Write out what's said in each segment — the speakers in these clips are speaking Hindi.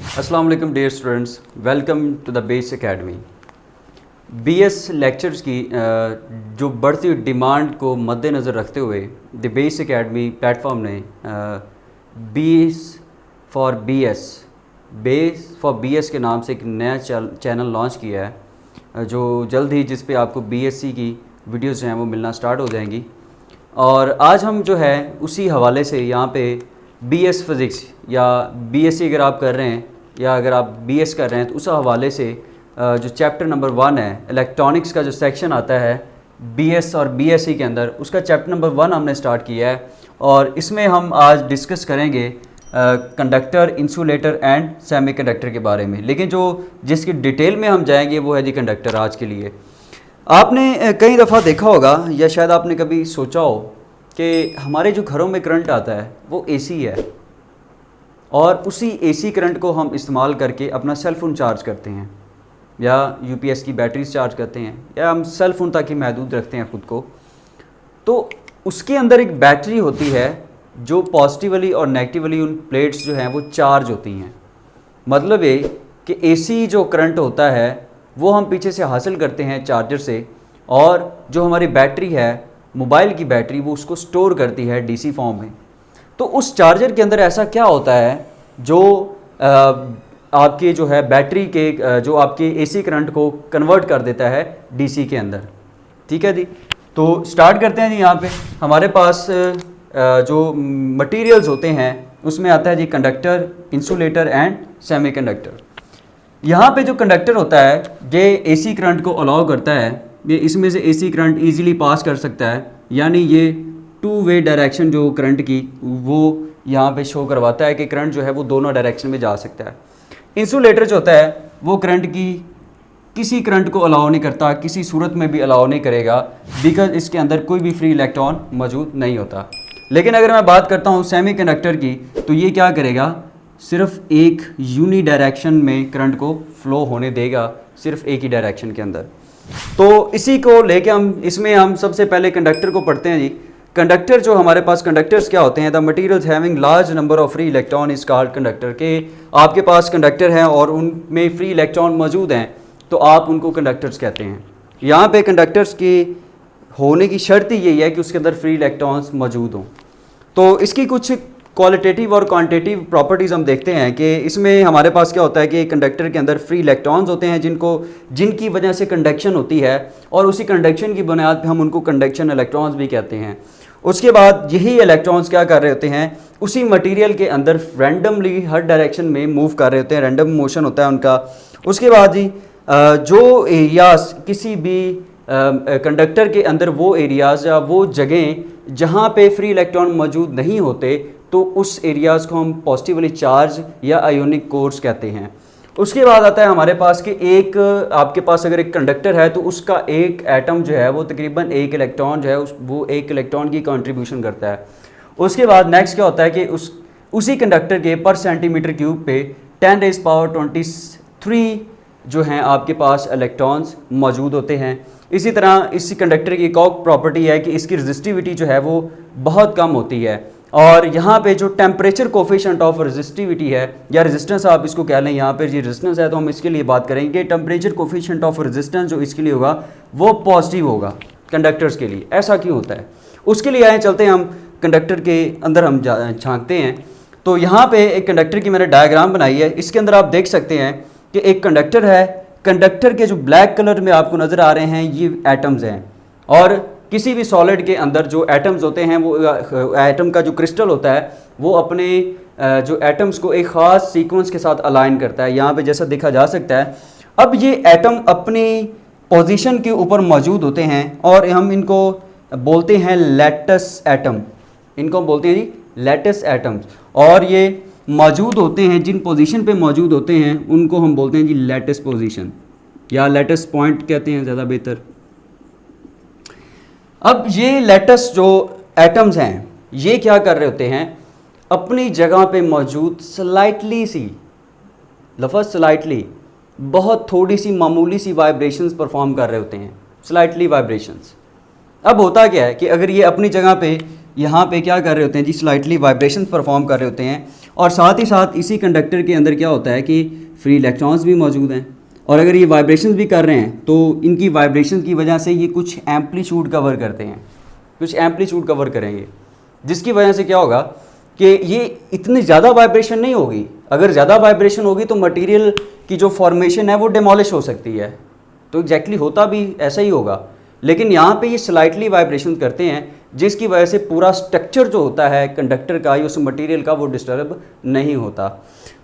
अस्सलाम वालेकुम dear students, welcome to the base academy. BS lectures की जो बढ़ती हुई डिमांड को मद्देनज़र रखते हुए द बेस एकेडमी प्लेटफॉर्म ने बेस फॉर बीएस के नाम से एक नया चैनल लॉन्च किया है, जो जल्द ही जिस पे आपको बीएससी की वीडियोज़ जो हैं वो मिलना स्टार्ट हो जाएंगी। और आज हम जो है उसी हवाले से यहाँ पे बीएस फिज़िक्स या बीएससी अगर आप कर रहे हैं या अगर आप बीएस कर रहे हैं तो उस हवाले से जो चैप्टर नंबर 1 है इलेक्ट्रॉनिक्स का जो सेक्शन आता है बीएस और बीएससी के अंदर, उसका चैप्टर नंबर 1 हमने स्टार्ट किया है। और इसमें हम आज डिस्कस करेंगे कंडक्टर, इंसुलेटर एंड सेमीकंडक्टर के बारे में। लेकिन जो जिसकी डिटेल में हम जाएंगे वो है जी कंडक्टर। आज के लिए आपने कई दफ़ा देखा होगा या शायद आपने कभी सोचा हो कि हमारे जो घरों में करंट आता है वो एसी है, और उसी एसी करंट को हम इस्तेमाल करके अपना सेल फ़ोन चार्ज करते हैं या यूपीएस की बैटरीज चार्ज करते हैं, या हम सेल फ़ोन तक ही महदूद रखते हैं ख़ुद को। तो उसके अंदर एक बैटरी होती है जो पॉजिटिवली और नेगेटिवली उन प्लेट्स जो हैं वो चार्ज होती हैं। मतलब ये कि एसी जो करंट होता है वो हम पीछे से हासिल करते हैं चार्जर से, और जो हमारी बैटरी है मोबाइल की बैटरी वो उसको स्टोर करती है डीसी फॉर्म में। तो उस चार्जर के अंदर ऐसा क्या होता है जो आपके जो है बैटरी के जो आपके एसी करंट को कन्वर्ट कर देता है डीसी के अंदर। ठीक है जी, तो स्टार्ट करते हैं जी। यहाँ पे हमारे पास जो मटेरियल्स होते हैं उसमें आता है जी कंडक्टर, इंसुलेटर एंड सेमीकंडक्टर। यहाँ पे जो कंडक्टर होता है ये एसी करंट को अलाउ करता है, ये इसमें से एसी करंट इजीली पास कर सकता है, यानी ये टू वे डायरेक्शन जो करंट की वो यहाँ पे शो करवाता है कि करंट जो है वो दोनों डायरेक्शन में जा सकता है। इंसुलेटर जो होता है वो करंट की किसी करंट को अलाउ नहीं करता, किसी सूरत में भी अलाउ नहीं करेगा, बिकॉज इसके अंदर कोई भी फ्री इलेक्ट्रॉन मौजूद नहीं होता। लेकिन अगर मैं बात करता हूँ सेमीकंडक्टर की, तो ये क्या करेगा, सिर्फ एक यूनी डायरेक्शन में करंट को फ्लो होने देगा, सिर्फ एक ही डायरेक्शन के अंदर। तो इसी को लेके हम सबसे पहले कंडक्टर को पढ़ते हैं जी। कंडक्टर जो हमारे पास कंडक्टर्स क्या होते हैं, the materials having large number of free electron is called conductor. के आपके पास कंडक्टर हैं और उनमें फ्री इलेक्ट्रॉन मौजूद हैं तो आप उनको कंडक्टर्स कहते हैं। यहाँ पे कंडक्टर्स की होने की शर्त ही यही है कि उसके अंदर फ्री इलेक्ट्रॉन्स मौजूद हों। तो इसकी कुछ क्वालिटेटिव और क्वांटिटेटिव प्रॉपर्टीज़ हम देखते हैं कि इसमें हमारे पास क्या होता है कि कंडक्टर के अंदर फ्री इलेक्ट्रॉन्स होते हैं जिनकी वजह से कंडक्शन होती है, और उसी कंडक्शन की बुनियाद पे हम उनको कंडक्शन इलेक्ट्रॉन्स भी कहते हैं। उसके बाद यही इलेक्ट्रॉन्स क्या कर रहे होते हैं, उसी मटेरियल के अंदर रैंडमली हर डायरेक्शन में मूव कर रहे होते हैं, रैंडम मोशन होता है उनका। उसके बाद जी जो एरियाज किसी भी कंडक्टर के अंदर वो एरियाज या वो जगहें जहाँ पे फ्री इलेक्ट्रॉन मौजूद नहीं होते, तो उस एरियाज़ को हम पॉजिटिवली चार्ज या आयोनिक कोर्स कहते हैं। उसके बाद आता है हमारे पास कि एक आपके पास अगर एक कंडक्टर है तो उसका एक एटम जो है वो तकरीबन एक इलेक्ट्रॉन जो है वो एक इलेक्ट्रॉन की कंट्रीब्यूशन करता है। उसके बाद नेक्स्ट क्या होता है कि उसी कंडक्टर के पर सेंटीमीटर क्यूब पे 10⁻23 जो हैं आपके पास इलेक्ट्रॉन्स मौजूद होते हैं। इसी तरह इसी कंडक्टर की एक और प्रॉपर्टी है कि इसकी रेजिस्टिविटी जो है वो बहुत कम होती है, और यहाँ पे जो टेम्परेचर कोफिशिएंट ऑफ रेजिस्टिविटी है या रेजिस्टेंस आप इसको कह लें, यहाँ पे जी रेजिस्टेंस है तो हम इसके लिए बात करेंगे। टेम्परेचर कोफिशिएंट ऑफ रेजिस्टेंस जो इसके लिए होगा वो पॉजिटिव होगा कंडक्टर्स के लिए। ऐसा क्यों होता है उसके लिए आए चलते हैं हम कंडक्टर के अंदर हम झांकते हैं। तो यहाँ पे एक कंडक्टर की मैंने डायग्राम बनाई है, इसके अंदर आप देख सकते हैं कि एक कंडक्टर है। कंडक्टर के जो ब्लैक कलर में आपको नज़र आ रहे हैं ये एटम्स हैं, और किसी भी सॉलिड के अंदर जो एटम्स होते हैं वो एटम का जो क्रिस्टल होता है वो अपने जो एटम्स को एक ख़ास सीक्वेंस के साथ अलाइन करता है। यहाँ पे जैसा देखा जा सकता है। अब ये एटम अपनी पोजीशन के ऊपर मौजूद होते हैं और हम इनको बोलते हैं लैटिस एटम। इनको हम बोलते हैं जी लैटिस एटम्स, और ये मौजूद होते हैं जिन पोजीशन पे मौजूद होते हैं उनको हम बोलते हैं जी लैटिस पोजीशन या लैटिस पॉइंट कहते हैं ज़्यादा बेहतर। अब ये लैटिस जो एटम्स हैं ये क्या कर रहे होते हैं, अपनी जगह पे मौजूद स्लाइटली सी, लफ्ज़ स्लाइटली, बहुत थोड़ी सी मामूली सी वाइब्रेशंस परफॉर्म कर रहे होते हैं, स्लाइटली वाइब्रेशंस। अब होता क्या है कि अगर ये अपनी जगह पे यहाँ पे क्या कर रहे होते हैं जी, स्लाइटली वाइब्रेशंस परफॉर्म कर रहे होते हैं। और साथ ही साथ इसी कंडक्टर के अंदर क्या होता है कि फ्री इलेक्ट्रॉन्स भी मौजूद हैं, और अगर ये वाइब्रेशंस भी कर रहे हैं तो इनकी वाइब्रेशन की वजह से ये कुछ एम्पलीट्यूड कवर करते हैं, कुछ एम्पलीट्यूड कवर करेंगे, जिसकी वजह से क्या होगा कि ये इतनी ज़्यादा वाइब्रेशन नहीं होगी। अगर ज़्यादा वाइब्रेशन होगी तो मटेरियल की जो फॉर्मेशन है वो डिमोलिश हो सकती है, तो एग्जैक्टली होता भी ऐसा ही होगा। लेकिन यहाँ पे ये स्लाइटली वाइब्रेशन करते हैं, जिसकी वजह से पूरा स्ट्रक्चर जो होता है कंडक्टर का या उस मटेरियल का वो डिस्टर्ब नहीं होता।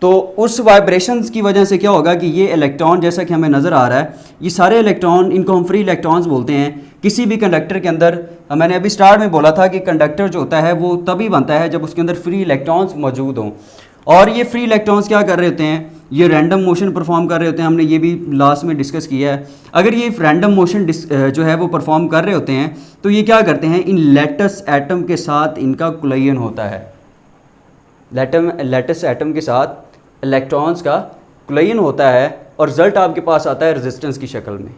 तो उस वाइब्रेशंस की वजह से क्या होगा कि ये इलेक्ट्रॉन, जैसा कि हमें नज़र आ रहा है, ये सारे इलेक्ट्रॉन, इनको हम फ्री इलेक्ट्रॉन्स बोलते हैं। किसी भी कंडक्टर के अंदर, मैंने अभी स्टार्ट में बोला था कि कंडक्टर जो होता है वो तभी बनता है जब उसके अंदर फ्री इलेक्ट्रॉन्स मौजूद हों। और ये फ्री इलेक्ट्रॉन्स क्या कर रहे होते हैं, ये रैंडम मोशन परफॉर्म कर रहे होते हैं। हमने ये भी लास्ट में डिस्कस किया है। अगर ये रैंडम मोशन जो है वो परफॉर्म कर रहे होते हैं तो ये क्या करते हैं, इन लैटिस एटम के साथ इनका कोलिजन होता है। लैटिस एटम के साथ इलेक्ट्रॉन्स का कोलिजन होता है और रिजल्ट आपके पास आता है रेजिस्टेंस की शक्ल में।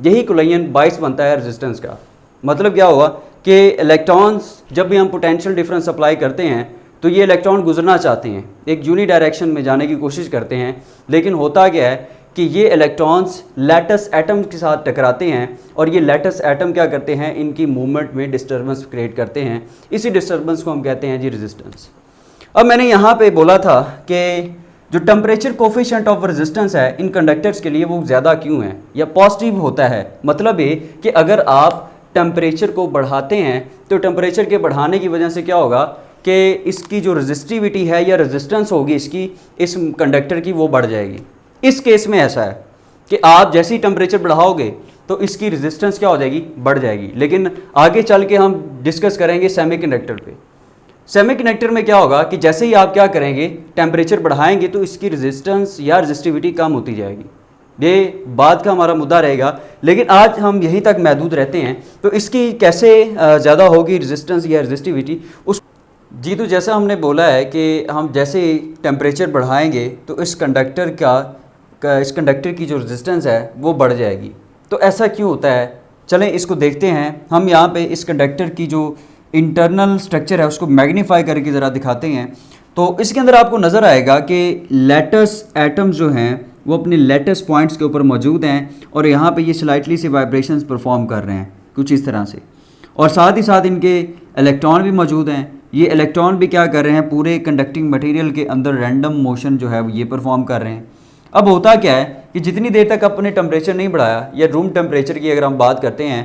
यही कोलिजन बाइस बनता है रेजिस्टेंस का। मतलब क्या हुआ कि इलेक्ट्रॉन्स, जब भी हम पोटेंशियल डिफरेंस अप्लाई करते हैं तो ये इलेक्ट्रॉन गुजरना चाहते हैं, एक यूनी डायरेक्शन में जाने की कोशिश करते हैं, लेकिन होता क्या है कि ये इलेक्ट्रॉन्स लैटिस एटम के साथ टकराते हैं और ये लैटिस एटम क्या करते हैं, इनकी मूवमेंट में डिस्टर्बेंस क्रिएट करते हैं। इसी डिस्टर्बेंस को हम कहते हैं जी रेजिस्टेंस। अब मैंने यहाँ पे बोला था कि जो टेम्परेचर कोफिशिएंट ऑफ रेजिस्टेंस है इन कंडक्टर्स के लिए वो ज़्यादा क्यों है या पॉजिटिव होता है। मतलब ये कि अगर आप टेम्परेचर को बढ़ाते हैं तो टेम्परेचर के बढ़ाने की वजह से क्या होगा कि इसकी जो रेजिस्टिविटी है या रेजिस्टेंस होगी इसकी, इस कंडक्टर की, वो बढ़ जाएगी। इस केस में ऐसा है कि आप जैसे ही टेम्परेचर बढ़ाओगे तो इसकी रेजिस्टेंस क्या हो जाएगी, बढ़ जाएगी। लेकिन आगे चल के हम डिस्कस करेंगे सेमीकंडक्टर पे। सेमीकंडक्टर में क्या होगा कि जैसे ही आप क्या करेंगे, टेम्परेचर बढ़ाएंगे तो इसकी रेजिस्टेंस या रेजिस्टिविटी कम होती जाएगी। ये बात का हमारा मुद्दा रहेगा, लेकिन आज हम यहीं तक महदूद रहते हैं। तो इसकी कैसे ज़्यादा होगी रेजिस्टेंस या रेजिस्टिविटी उस जी। तो जैसा हमने बोला है कि हम जैसे ही टेम्परेचर बढ़ाएंगे तो इस कंडक्टर की जो रेजिस्टेंस है वो बढ़ जाएगी। तो ऐसा क्यों होता है, चलें इसको देखते हैं। हम यहाँ पे इस कंडक्टर की जो इंटरनल स्ट्रक्चर है उसको मैग्नीफाई करके ज़रा दिखाते हैं। तो इसके अंदर आपको नज़र आएगा कि लैटिस एटम्स जो हैं वो अपने लैटिस पॉइंट्स के ऊपर मौजूद हैं और यहाँ पे ये स्लाइटली से वाइब्रेशंस परफॉर्म कर रहे हैं कुछ इस तरह से। और साथ ही साथ इनके इलेक्ट्रॉन भी मौजूद हैं। ये इलेक्ट्रॉन भी क्या कर रहे हैं, पूरे कंडक्टिंग मटेरियल के अंदर रैंडम मोशन जो है वो ये परफॉर्म कर रहे हैं। अब होता क्या है कि जितनी देर तक अपने टेम्परेचर नहीं बढ़ाया, या रूम टेम्परेचर की अगर हम बात करते हैं,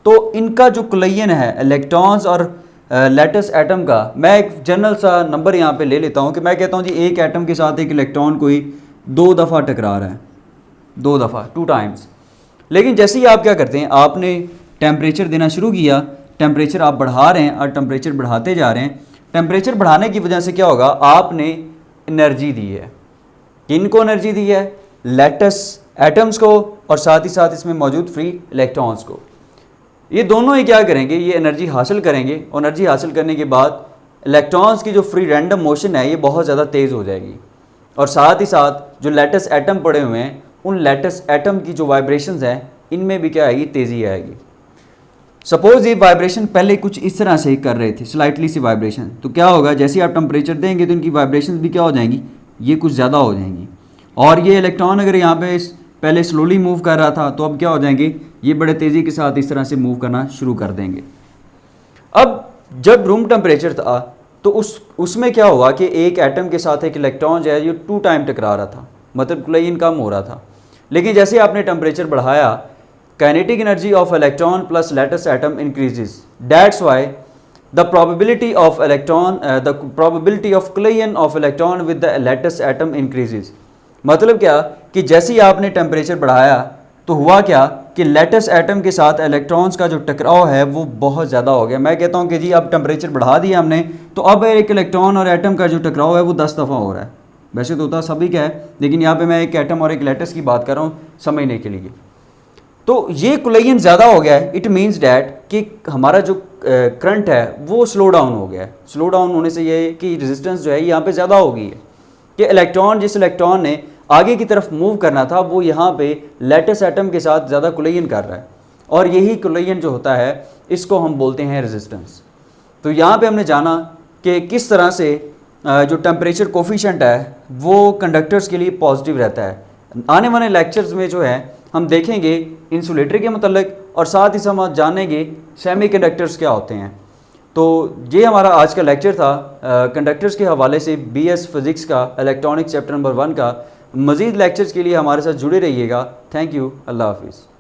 तो इनका जो कोलिजन है इलेक्ट्रॉन्स और लैटिस एटम का, मैं एक जनरल सा नंबर यहाँ पे ले लेता हूँ कि मैं कहता हूँ जी एक एटम के साथ एक इलेक्ट्रॉन कोई 2 दफ़ा टकरा रहा है, 2 दफ़ा, 2 टाइम्स। लेकिन जैसे ही आप क्या करते हैं, आपने टेम्परेचर देना शुरू किया, टेम्परेचर आप बढ़ा रहे हैं और टेम्परेचर बढ़ाते जा रहे हैं। टेम्परेचर बढ़ाने की वजह से क्या होगा, आपने एनर्जी दी है। किनको एनर्जी दी है, लैटिस एटम्स को और साथ ही साथ इसमें मौजूद फ्री इलेक्ट्रॉन्स को। ये दोनों ही क्या करेंगे, ये एनर्जी हासिल करेंगे और एनर्जी हासिल करने के बाद इलेक्ट्रॉन्स की जो फ्री रैंडम मोशन है ये बहुत ज़्यादा तेज़ हो जाएगी। और साथ ही साथ जो लैटिस एटम पड़े हुए हैं उन लैटिस एटम की जो वाइब्रेशंस हैं इनमें भी क्या आएगी, तेज़ी आएगी। सपोज ये वाइब्रेशन पहले कुछ इस तरह से कर रहे थे, स्लाइटली सी वाइब्रेशन, तो क्या होगा, जैसे आप टेम्परेचर देंगे तो इनकी वाइब्रेशन भी क्या हो जाएंगी, ये कुछ ज़्यादा हो जाएंगी। और ये इलेक्ट्रॉन अगर यहाँ पे पहले स्लोली मूव कर रहा था तो अब क्या हो जाएंगे, ये बड़े तेज़ी के साथ इस तरह से मूव करना शुरू कर देंगे। अब जब रूम टेम्परेचर था तो उसमें क्या हुआ कि एक एटम के साथ एक इलेक्ट्रॉन जो है ये 2 टाइम टकरा रहा था, मतलब कोलिजन कम हो रहा था। लेकिन जैसे आपने टेम्परेचर बढ़ाया, kinetic energy of electron plus lattice atom increases. That's why the probability of collision of electron with the lattice atom increases. मतलब क्या कि जैसे ही आपने टेम्परेचर बढ़ाया तो हुआ क्या कि लैटिस एटम के साथ इलेक्ट्रॉन्स का जो टकराव है वो बहुत ज़्यादा हो गया। मैं कहता हूँ कि जी अब टेम्परेचर बढ़ा दिया हमने, तो अब एक इलेक्ट्रॉन और एटम का जो टकराव है वो 10 दफ़ा हो रहा है। वैसे तो होता सभी का है, लेकिन यहाँ पे मैं एक एटम और एक लैटिस की बात कर रहा हूँ समझने के लिए। तो ये कोलिजन ज़्यादा हो गया है, इट मीन्स डैट कि हमारा जो करंट है वो स्लो डाउन हो गया है। स्लो डाउन होने से ये कि रेजिस्टेंस जो है यहाँ पे ज़्यादा हो गई है कि इलेक्ट्रॉन, जिस इलेक्ट्रॉन ने आगे की तरफ मूव करना था वो यहाँ पे लैटिस एटम के साथ ज़्यादा कोलिजन कर रहा है। और यही कोलिजन जो होता है इसको हम बोलते हैं रेजिस्टेंस। तो यहाँ पे हमने जाना कि किस तरह से जो टेम्परेचर कोफिशेंट है वो कंडक्टर्स के लिए पॉजिटिव रहता है। आने वाले लेक्चर्स में जो है हम देखेंगे इंसुलेटर के मतलब, और साथ ही हम जानेंगे सेमीकंडक्टर्स क्या होते हैं। तो ये हमारा आज का लेक्चर था कंडक्टर्स के हवाले से बीएस फिज़िक्स का इलेक्ट्रॉनिक्स चैप्टर नंबर 1 का। मज़ीद लेक्चर्स के लिए हमारे साथ जुड़े रहिएगा। Thank you. अल्लाह हाफिज़।